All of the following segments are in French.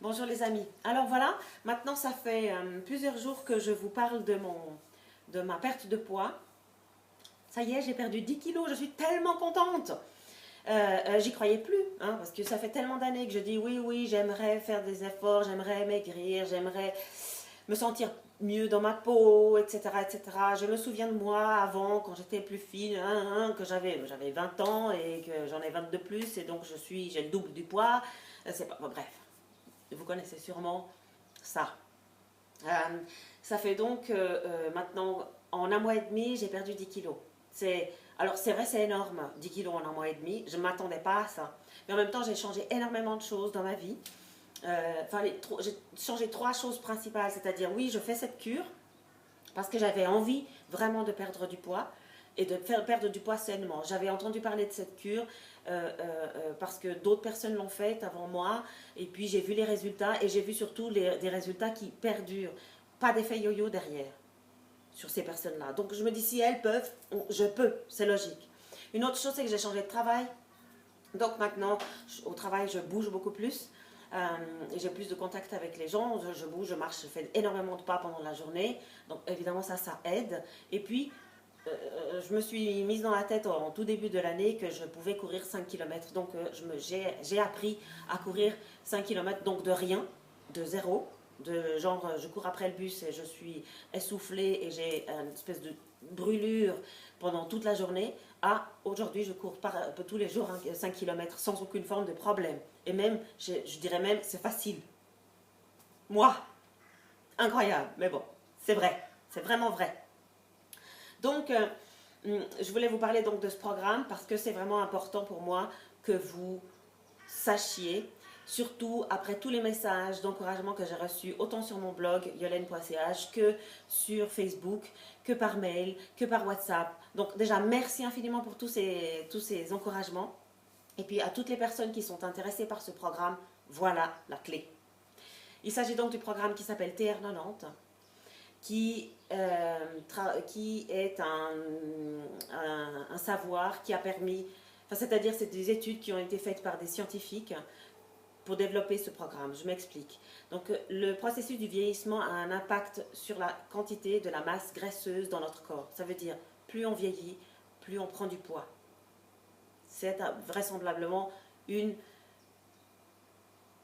Bonjour les amis. Alors voilà, maintenant ça fait plusieurs jours que je vous parle de ma perte de poids. Ça y est, j'ai perdu 10 kilos, je suis tellement contente. J'y croyais plus, hein, parce que ça fait tellement d'années que je dis oui, j'aimerais faire des efforts, j'aimerais maigrir, j'aimerais me sentir mieux dans ma peau, etc., etc. Je me souviens de moi avant, quand j'étais plus fine, que j'avais 20 ans et que j'en ai 22 plus, et donc j'ai le double du poids. C'est pas, bon, bref, vous connaissez sûrement ça. Euh, Ça fait donc maintenant, en un mois et demi, j'ai perdu 10 kilos. Alors c'est vrai, c'est énorme, 10 kilos en un mois et demi. Je ne m'attendais pas à ça. Mais en même temps, j'ai changé énormément de choses dans ma vie. J'ai changé trois choses principales. C'est-à-dire, oui, je fais cette cure parce que j'avais envie vraiment de perdre du poids et de faire perdre du poids sainement. J'avais entendu parler de cette cure parce que d'autres personnes l'ont faite avant moi, et puis j'ai vu les résultats, et j'ai vu surtout des résultats qui perdurent, pas d'effet yo-yo derrière sur ces personnes-là. Donc je me dis, si elles peuvent, je peux, c'est logique. Une autre chose, c'est que j'ai changé de travail. Donc maintenant, au travail, je bouge beaucoup plus. J'ai plus de contact avec les gens, je bouge, je marche, je fais énormément de pas pendant la journée. Donc évidemment, ça aide. Et puis, je me suis mise dans la tête en tout début de l'année que je pouvais courir 5 km. Donc j'ai appris à courir 5 km, donc de rien, de zéro. De genre, je cours après le bus et je suis essoufflée et j'ai une espèce de brûlure pendant toute la journée, à aujourd'hui je cours tous les jours 5 km sans aucune forme de problème. Et même, je dirais même, c'est facile. Moi, incroyable, mais bon, c'est vrai, c'est vraiment vrai. Donc, je voulais vous parler donc de ce programme parce que c'est vraiment important pour moi que vous sachiez, surtout après tous les messages d'encouragement que j'ai reçus, autant sur mon blog yolène.ch que sur Facebook, que par mail, que par WhatsApp. Donc déjà, merci infiniment pour tous ces encouragements. Et puis à toutes les personnes qui sont intéressées par ce programme, voilà la clé. Il s'agit donc du programme qui s'appelle TR90, qui est un savoir qui a permis, c'est-à-dire c'est des études qui ont été faites par des scientifiques pour développer ce programme. Je m'explique. Donc le processus du vieillissement a un impact sur la quantité de la masse graisseuse dans notre corps. Ça veut dire, plus on vieillit, plus on prend du poids. C'est vraisemblablement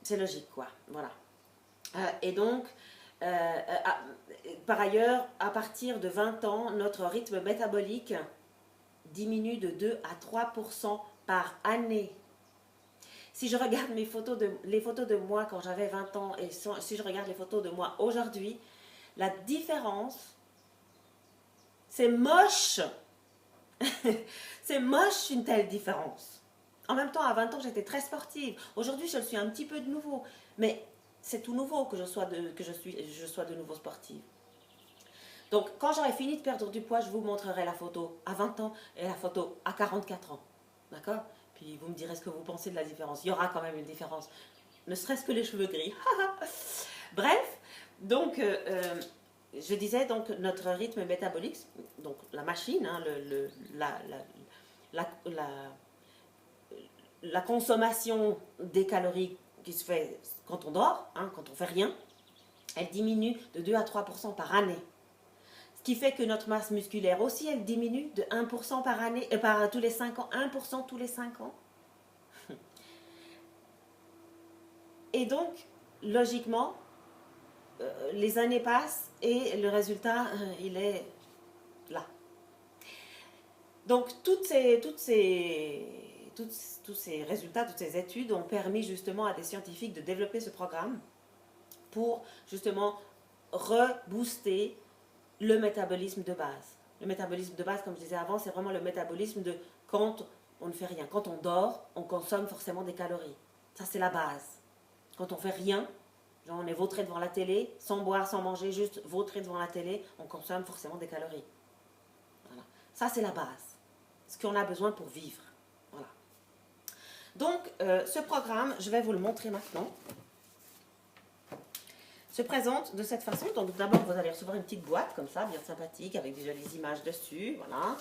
c'est logique, quoi. Voilà. Et donc, par ailleurs, à partir de 20 ans, notre rythme métabolique diminue de 2 à 3% par année. Si je regarde les photos de moi quand j'avais 20 ans et si je regarde les photos de moi aujourd'hui, la différence, c'est moche. C'est moche une telle différence. En même temps, à 20 ans, j'étais très sportive. Aujourd'hui, je le suis un petit peu de nouveau. Mais c'est tout nouveau que je sois de nouveau sportive. Donc, quand j'aurai fini de perdre du poids, je vous montrerai la photo à 20 ans et la photo à 44 ans. D'accord? Puis vous me direz ce que vous pensez de la différence. Il y aura quand même une différence. Ne serait-ce que les cheveux gris. Bref, donc, je disais, donc, notre rythme métabolique, donc la machine, hein, la consommation des calories qui se fait quand on dort, hein, quand on fait rien, elle diminue de 2 à 3% par année. Ce qui fait que notre masse musculaire aussi, elle diminue de 1% par année, par tous les 5 ans, 1% tous les 5 ans. Et donc, logiquement, les années passent et le résultat, il est là. Donc, tous ces résultats, toutes ces études ont permis justement à des scientifiques de développer ce programme pour justement rebooster le métabolisme de base. Le métabolisme de base, comme je disais avant, c'est vraiment le métabolisme de quand on ne fait rien. Quand on dort, on consomme forcément des calories. Ça, c'est la base. Quand on fait rien, genre on est vautré devant la télé, sans boire, sans manger, juste vautré devant la télé, on consomme forcément des calories. Voilà. Ça, c'est la base. Ce qu'on a besoin pour vivre. Voilà. Donc, ce programme, je vais vous le montrer maintenant, se présente de cette façon. Donc, d'abord, vous allez recevoir une petite boîte comme ça, bien sympathique, avec des jolies images dessus. Voilà.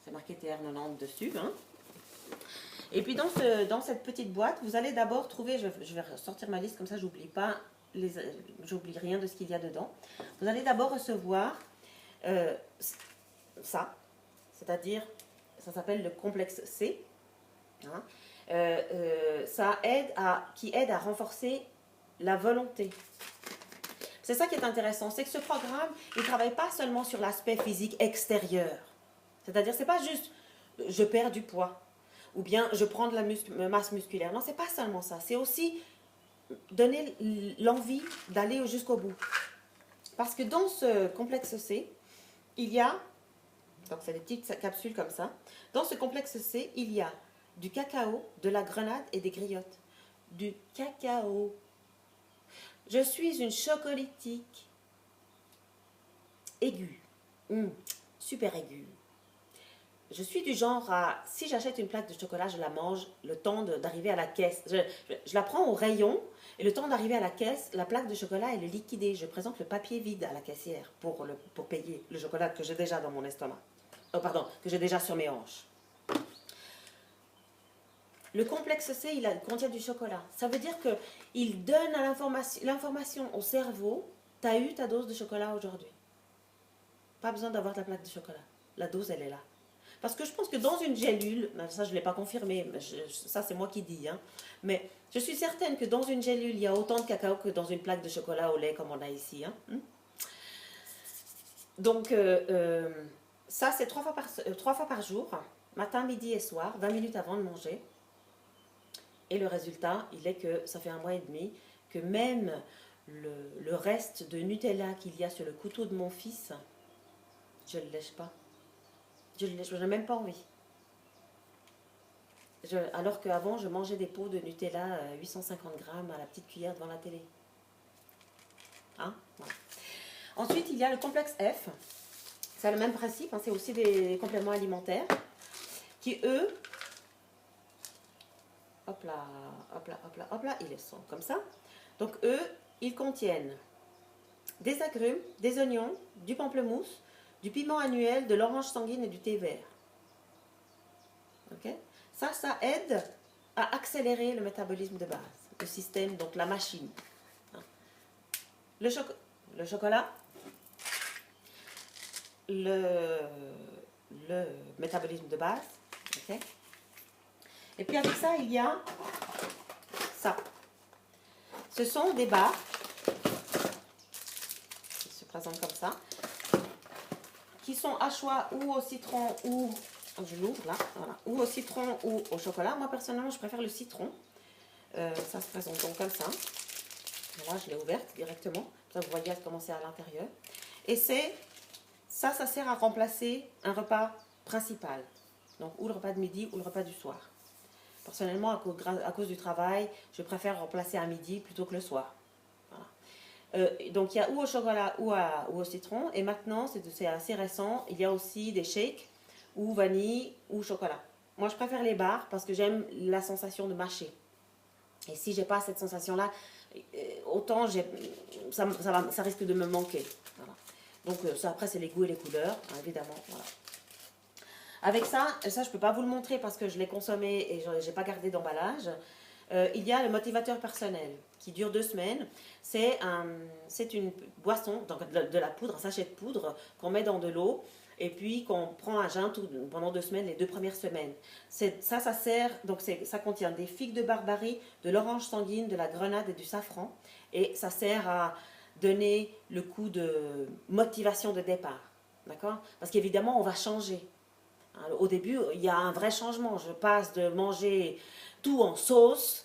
C'est marqué TR90 dessus. Hein. Et puis dans cette petite boîte, vous allez d'abord trouver, je vais sortir ma liste comme ça, j'oublie pas, j'oublie rien de ce qu'il y a dedans. Vous allez d'abord recevoir euh, ça, c'est-à-dire, ça s'appelle le complexe C. Hein. Qui aide à renforcer la volonté. C'est ça qui est intéressant, c'est que ce programme, il ne travaille pas seulement sur l'aspect physique extérieur. C'est-à-dire, c'est pas juste je perds du poids ou bien je prends de la masse musculaire. Non, c'est pas seulement ça. C'est aussi donner l'envie d'aller jusqu'au bout. Parce que dans ce complexe C, il y a, donc c'est des petites capsules comme ça, dans ce complexe C, il y a du cacao, de la grenade et des griottes. Du cacao. Je suis une chocolatique aiguë. Super aiguë. Je suis du genre à, si j'achète une plaque de chocolat, je la mange le temps d'arriver à la caisse. Je la prends au rayon et le temps d'arriver à la caisse, la plaque de chocolat elle est liquidée. Je présente le papier vide à la caissière pour payer le chocolat que j'ai déjà dans mon estomac. Oh, pardon, que j'ai déjà sur mes hanches. Le complexe C, il contient du chocolat. Ça veut dire qu'il donne l'information au cerveau, tu as eu ta dose de chocolat aujourd'hui. Pas besoin d'avoir ta plaque de chocolat. La dose, elle est là. Parce que je pense que dans une gélule, ça je ne l'ai pas confirmé, mais ça c'est moi qui dis, hein, mais je suis certaine que dans une gélule, il y a autant de cacao que dans une plaque de chocolat au lait comme on a ici. Hein. Donc, ça c'est 3 fois par jour, matin, midi et soir, 20 minutes avant de manger. Et le résultat, il est que ça fait 1 mois et demi que même le reste de Nutella qu'il y a sur le couteau de mon fils, je ne le lèche pas. Je n'ai même pas envie. Alors qu'avant, je mangeais des pots de Nutella 850 grammes à la petite cuillère devant la télé. Hein? Voilà. Ensuite, il y a le complexe F. C'est le même principe, hein, c'est aussi des compléments alimentaires qui, eux, hop là, hop là, hop là, hop là, ils sont comme ça. Donc, eux, ils contiennent des agrumes, des oignons, du pamplemousse, du piment annuel, de l'orange sanguine et du thé vert. Okay? Ça aide à accélérer le métabolisme de base, le système, donc la machine. Le chocolat, le métabolisme de base. Okay? Et puis avec ça, il y a ça. Ce sont des barres qui se présentent comme ça, qui sont à choix ou au citron ou, je l'ouvre là, voilà, ou au citron ou au chocolat. Moi personnellement, je préfère le citron. Ça se présente donc comme ça. Voilà, je l'ai ouverte directement. Ça, vous voyez comment c'est à l'intérieur. Et ça sert à remplacer un repas principal. Donc, ou le repas de midi ou le repas du soir. Personnellement, à cause du travail, je préfère remplacer à midi plutôt que le soir. Voilà. Donc, il y a ou au chocolat ou au citron. Et maintenant, c'est assez récent, il y a aussi des shakes ou vanille ou chocolat. Moi, je préfère les barres parce que j'aime la sensation de mâcher. Et si j'ai pas cette sensation-là, autant ça risque de me manquer. Voilà. Donc ça, après, c'est les goûts et les couleurs, hein, évidemment. Voilà. Avec ça, je ne peux pas vous le montrer parce que je l'ai consommé et je n'ai pas gardé d'emballage. Il y a le motivateur personnel qui dure 2 semaines. C'est une boisson, donc de la poudre, un sachet de poudre qu'on met dans de l'eau et puis qu'on prend à jeun pendant 2 semaines, les 2 premières semaines. Ça sert, donc ça contient des figues de barbarie, de l'orange sanguine, de la grenade et du safran. Et ça sert à donner le coup de motivation de départ. D'accord? Parce qu'évidemment, on va changer. Au début, il y a un vrai changement. Je passe de manger tout en sauce,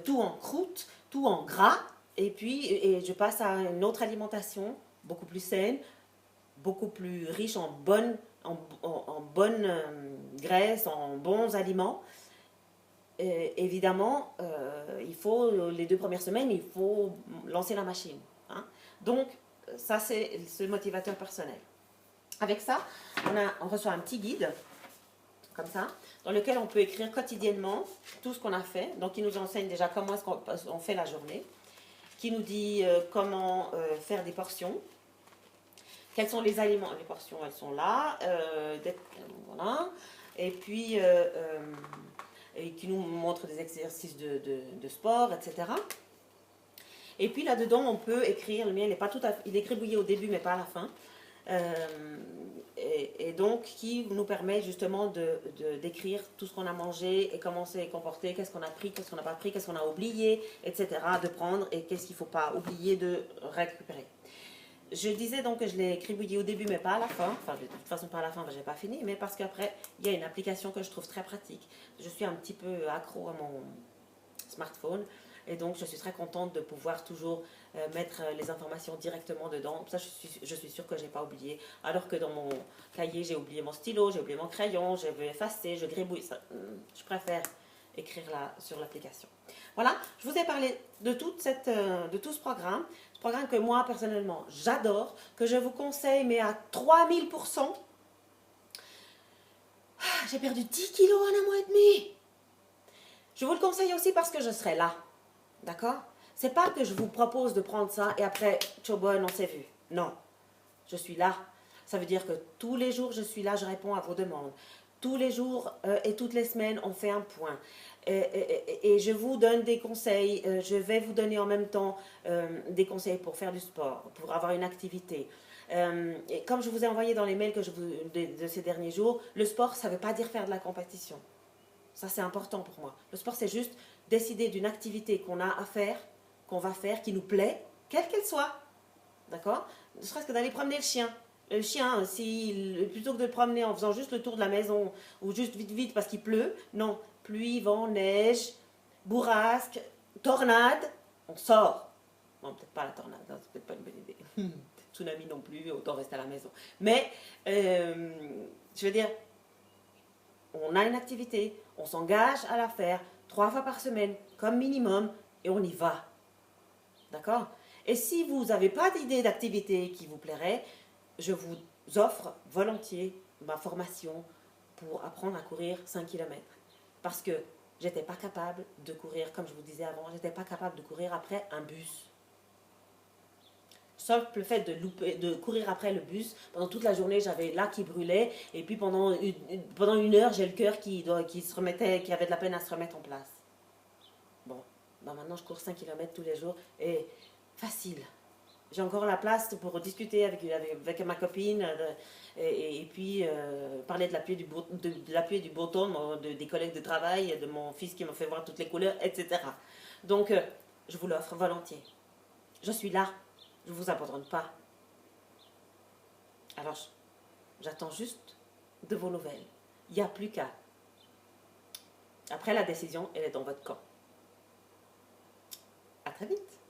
tout en croûte, tout en gras, et je passe à une autre alimentation beaucoup plus saine, beaucoup plus riche en bonnes graisses, en bons aliments. Évidemment, il faut, les 2 premières semaines, il faut lancer la machine. Hein. Donc, ça, c'est ce motivateur personnel. Avec ça, on reçoit un petit guide, comme ça, dans lequel on peut écrire quotidiennement tout ce qu'on a fait. Donc, il nous enseigne déjà comment est-ce qu'on fait la journée, qui nous dit comment faire des portions, quels sont les aliments. Les portions, elles sont là, voilà. Et puis, et qui nous montre des exercices de sport, etc. Et puis là-dedans, on peut écrire, le mien, il est pas tout à fait, il est gribouillé au début, mais pas à la fin. Et donc, qui nous permet justement d'écrire tout ce qu'on a mangé et comment c'est comporté, qu'est-ce qu'on a pris, qu'est-ce qu'on n'a pas pris, qu'est-ce qu'on a oublié, etc. de prendre et qu'est-ce qu'il ne faut pas oublier de récupérer. Je disais donc que je l'ai gribouillé au début, mais pas à la fin. Enfin, de toute façon, pas à la fin, je n'ai pas fini, mais parce qu'après, il y a une application que je trouve très pratique. Je suis un petit peu accro à mon smartphone. Et donc, je suis très contente de pouvoir toujours mettre les informations directement dedans. Ça, je suis sûre que je n'ai pas oublié. Alors que dans mon cahier, j'ai oublié mon stylo, j'ai oublié mon crayon, je vais effacer, je gribouille. Ça, je préfère écrire là sur l'application. Voilà, je vous ai parlé de tout ce programme. Ce programme que moi, personnellement, j'adore, que je vous conseille, mais à 3000%. J'ai perdu 10 kilos en un mois et demi. Je vous le conseille aussi parce que je serai là. D'accord? C'est pas que je vous propose de prendre ça et après, ciao bonne, on s'est vu. Non, je suis là. Ça veut dire que tous les jours, je suis là, je réponds à vos demandes. Tous les jours et toutes les semaines, on fait un point. Et je vous donne des conseils. Je vais vous donner en même temps des conseils pour faire du sport, pour avoir une activité. Et comme je vous ai envoyé dans les mails de ces derniers jours, le sport, ça ne veut pas dire faire de la compétition. Ça, c'est important pour moi. Le sport, c'est juste décider d'une activité qu'on a à faire, qu'on va faire, qui nous plaît, quelle qu'elle soit. D'accord? Ne serait-ce que d'aller promener le chien. Le chien, plutôt que de le promener en faisant juste le tour de la maison ou juste vite vite parce qu'il pleut, non. Pluie, vent, neige, bourrasque, tornade, on sort. Bon, peut-être pas la tornade, hein, c'est peut-être pas une bonne idée. Tsunami non plus, autant rester à la maison. Mais, je veux dire, on a une activité, on s'engage à la faire 3 fois par semaine, comme minimum, et on y va. D'accord? Et si vous n'avez pas d'idée d'activité qui vous plairait, je vous offre volontiers ma formation pour apprendre à courir 5 km. Parce que j'étais pas capable de courir, comme je vous disais avant, j'étais pas capable de courir après un bus. Sauf le fait de courir après le bus, pendant toute la journée, j'avais là qui brûlait, et puis pendant une heure, j'ai le cœur qui avait de la peine à se remettre en place. Bon, ben maintenant je cours 5 km tous les jours, et facile. J'ai encore la place pour discuter avec ma copine, et puis parler de la pluie et du beau temps, des collègues de travail, de mon fils qui m'a fait voir toutes les couleurs, etc. Donc, je vous l'offre volontiers. Je suis là. Je ne vous abandonne pas. Alors, j'attends juste de vos nouvelles. Il n'y a plus qu'à. Après, la décision, elle est dans votre camp. À très vite.